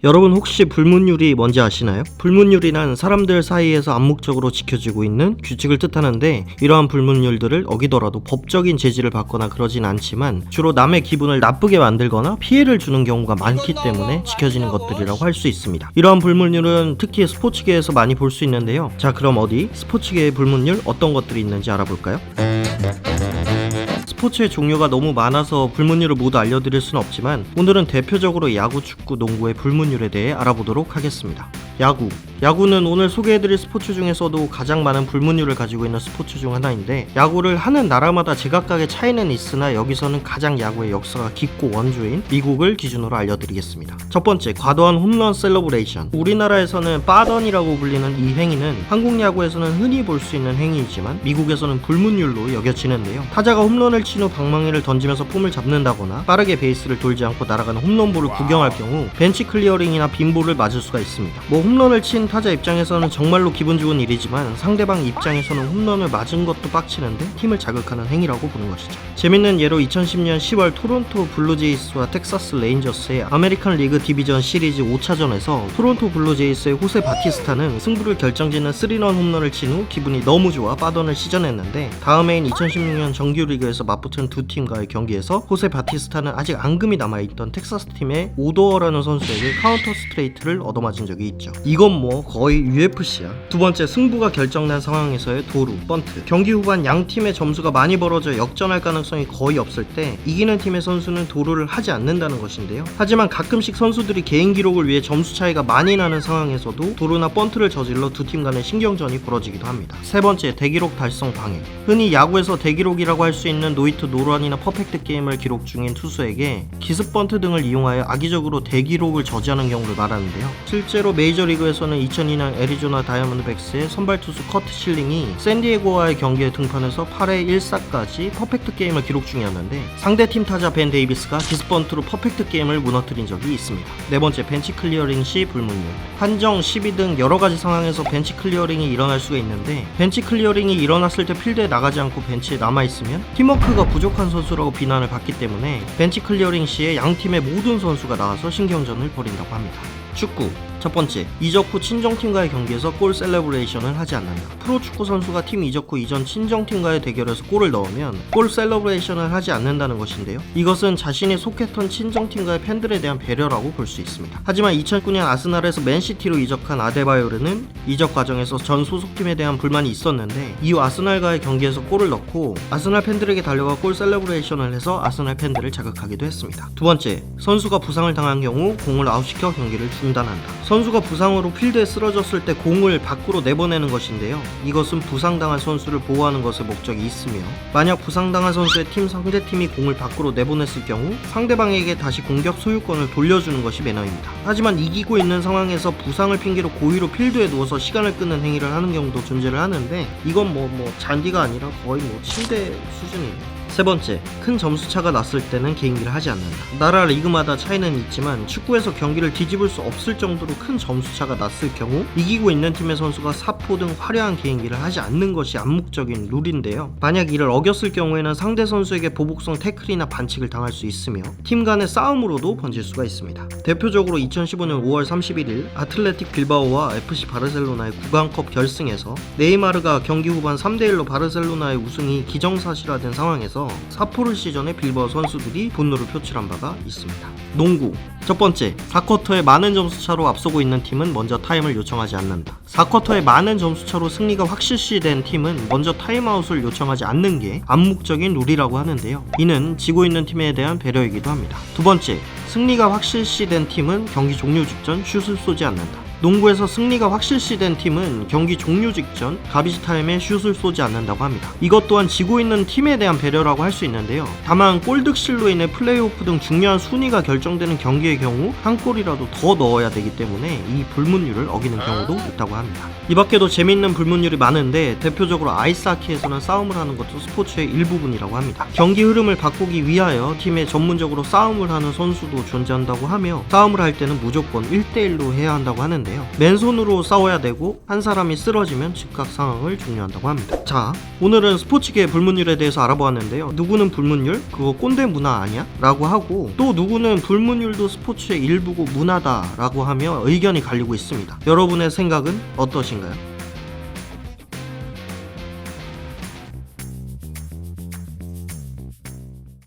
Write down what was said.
여러분 혹시 불문율이 뭔지 아시나요? 불문율이란 사람들 사이에서 암묵적으로 지켜지고 있는 규칙을 뜻하는데, 이러한 불문율들을 어기더라도 법적인 제지를 받거나 그러진 않지만 주로 남의 기분을 나쁘게 만들거나 피해를 주는 경우가 많기 때문에 지켜지는 것들이라고 할 수 있습니다. 이러한 불문율은 특히 스포츠계에서 많이 볼 수 있는데요. 자, 그럼 어디 스포츠계의 불문율 어떤 것들이 있는지 알아볼까요? 스포츠의 종류가 너무 많아서 불문율을 모두 알려드릴 수는 없지만 오늘은 대표적으로 야구, 축구, 농구의 불문율에 대해 알아보도록 하겠습니다. 야구는 오늘 소개해드릴 스포츠 중에서도 가장 많은 불문율을 가지고 있는 스포츠 중 하나인데, 야구를 하는 나라마다 제각각의 차이는 있으나 여기서는 가장 야구의 역사가 깊고 원조인 미국을 기준으로 알려드리겠습니다. 첫 번째, 과도한 홈런 셀러브레이션. 우리나라에서는 빠던이라고 불리는 이 행위는 한국 야구에서는 흔히 볼 수 있는 행위이지만 미국에서는 불문율로 여겨지는데요. 타자가 홈런을 친 후 방망이를 던지면서 폼을 잡는다거나 빠르게 베이스를 돌지 않고 날아가는 홈런볼을 구경할 경우 벤치 클리어링이나 빈볼을 맞을 수가 있습니다. 홈런을 친 타자 입장에서는 정말로 기분 좋은 일이지만 상대방 입장에서는 홈런을 맞은 것도 빡치는데 팀을 자극하는 행위라고 보는 것이죠. 재밌는 예로 2010년 10월 토론토 블루제이스와 텍사스 레인저스의 아메리칸 리그 디비전 시리즈 5차전에서 토론토 블루제이스의 호세 바티스타는 승부를 결정짓는 3런 홈런을 친 후 기분이 너무 좋아 빠던을 시전했는데, 다음 해인 2016년 정규리그에서 맞붙은 두 팀과의 경기에서 호세 바티스타는 아직 앙금이 남아있던 텍사스 팀의 오도어라는 선수에게 카운터 스트레이트를 얻어맞은 적이 있죠. 이건 뭐 거의 UFC야. 두 번째, 승부가 결정난 상황에서의 도루, 번트. 경기 후반 양 팀의 점수가 많이 벌어져 역전할 가능성이 거의 없을 때 이기는 팀의 선수는 도루를 하지 않는다는 것인데요. 하지만 가끔씩 선수들이 개인 기록을 위해 점수 차이가 많이 나는 상황에서도 도루나 번트를 저질러 두 팀 간의 신경전이 벌어지기도 합니다. 세 번째, 대기록 달성 방해. 흔히 야구에서 대기록이라고 할 수 있는 노히트 노런이나 퍼펙트 게임을 기록 중인 투수에게 기습 번트 등을 이용하여 악의적으로 대기록을 저지하는 경우를 말하는데요. 실제로 메이저리그에서는 2002년 애리조나 다이아몬드백스의 선발 투수 커트 실링이 샌디에고와의 경기에 등판해서 8회 1사까지 퍼펙트 게임을 기록 중이었는데, 상대팀 타자 벤 데이비스가 기습 번트로 퍼펙트 게임을 무너뜨린 적이 있습니다. 네 번째, 벤치 클리어링 시 불문율. 판정, 시비 등 여러가지 상황에서 벤치 클리어링이 일어날 수가 있는데, 벤치 클리어링이 일어났을 때 필드에 나가지 않고 벤치에 남아있으면 팀워크가 부족한 선수라고 비난을 받기 때문에 벤치 클리어링 시에 양 팀의 모든 선수가 나와서 신경전을 벌인다고 합니다. 축구. 첫 번째, 이적 후 친정팀과의 경기에서 골 셀러브레이션을 하지 않는다. 프로축구 선수가 팀 이적 후 이전 친정팀과의 대결에서 골을 넣으면 골 셀러브레이션을 하지 않는다는 것인데요. 이것은 자신이 속했던 친정팀과의 팬들에 대한 배려라고 볼 수 있습니다. 하지만 2009년 아스날에서 맨시티로 이적한 아데바요르는 이적 과정에서 전 소속팀에 대한 불만이 있었는데, 이후 아스날과의 경기에서 골을 넣고 아스날 팬들에게 달려가 골 셀러브레이션을 해서 아스날 팬들을 자극하기도 했습니다. 두 번째, 선수가 부상을 당한 경우 공을 아웃시켜 경기를 중단한다. 선수가 부상으로 필드에 쓰러졌을 때 공을 밖으로 내보내는 것인데요. 이것은 부상당한 선수를 보호하는 것에 목적이 있으며, 만약 부상당한 선수의 팀 상대팀이 공을 밖으로 내보냈을 경우 상대방에게 다시 공격 소유권을 돌려주는 것이 매너입니다. 하지만 이기고 있는 상황에서 부상을 핑계로 고의로 필드에 누워서 시간을 끄는 행위를 하는 경우도 존재를 하는데, 이건 뭐 잔디가 아니라 거의 침대 수준이에요. 세 번째, 큰 점수차가 났을 때는 개인기를 하지 않는다. 나라 리그마다 차이는 있지만 축구에서 경기를 뒤집을 수 없을 정도로 큰 점수차가 났을 경우 이기고 있는 팀의 선수가 사포 등 화려한 개인기를 하지 않는 것이 암묵적인 룰인데요. 만약 이를 어겼을 경우에는 상대 선수에게 보복성 태클이나 반칙을 당할 수 있으며 팀 간의 싸움으로도 번질 수가 있습니다. 대표적으로 2015년 5월 31일 아틀레틱 빌바오와 FC 바르셀로나의 구강컵 결승에서 네이마르가 경기 후반 3대1로 바르셀로나의 우승이 기정사실화된 상황에서 사포를 시전해 빌바오 선수들이 분노를 표출한 바가 있습니다. 농구. 첫 번째, 4쿼터에 많은 점수차로 앞서고 있는 팀은 먼저 타임을 요청하지 않는다. 4쿼터에 많은 점수차로 승리가 확실시된 팀은 먼저 타임아웃을 요청하지 않는 게 암묵적인 룰이라고 하는데요. 이는 지고 있는 팀에 대한 배려이기도 합니다. 두 번째, 승리가 확실시된 팀은 경기 종료 직전 슛을 쏘지 않는다. 농구에서 승리가 확실시된 팀은 경기 종료 직전 가비지 타임에 슛을 쏘지 않는다고 합니다. 이것 또한 지고 있는 팀에 대한 배려라고 할 수 있는데요. 다만 골득실로 인해 플레이오프 등 중요한 순위가 결정되는 경기의 경우 한 골이라도 더 넣어야 되기 때문에 이 불문율을 어기는 경우도 있다고 합니다. 이 밖에도 재미있는 불문율이 많은데, 대표적으로 아이스하키에서는 싸움을 하는 것도 스포츠의 일부분이라고 합니다. 경기 흐름을 바꾸기 위하여 팀에 전문적으로 싸움을 하는 선수도 존재한다고 하며, 싸움을 할 때는 무조건 1대1로 해야 한다고 하는데, 있는데요. 맨손으로 싸워야 되고 한 사람이 쓰러지면 즉각 상황을 종료한다고 합니다. 자, 오늘은 스포츠계의 불문율에 대해서 알아보았는데요. 누구는 불문율? 그거 꼰대 문화 아니야? 라고 하고, 또 누구는 불문율도 스포츠의 일부고 문화다 라고 하며 의견이 갈리고 있습니다. 여러분의 생각은 어떠신가요?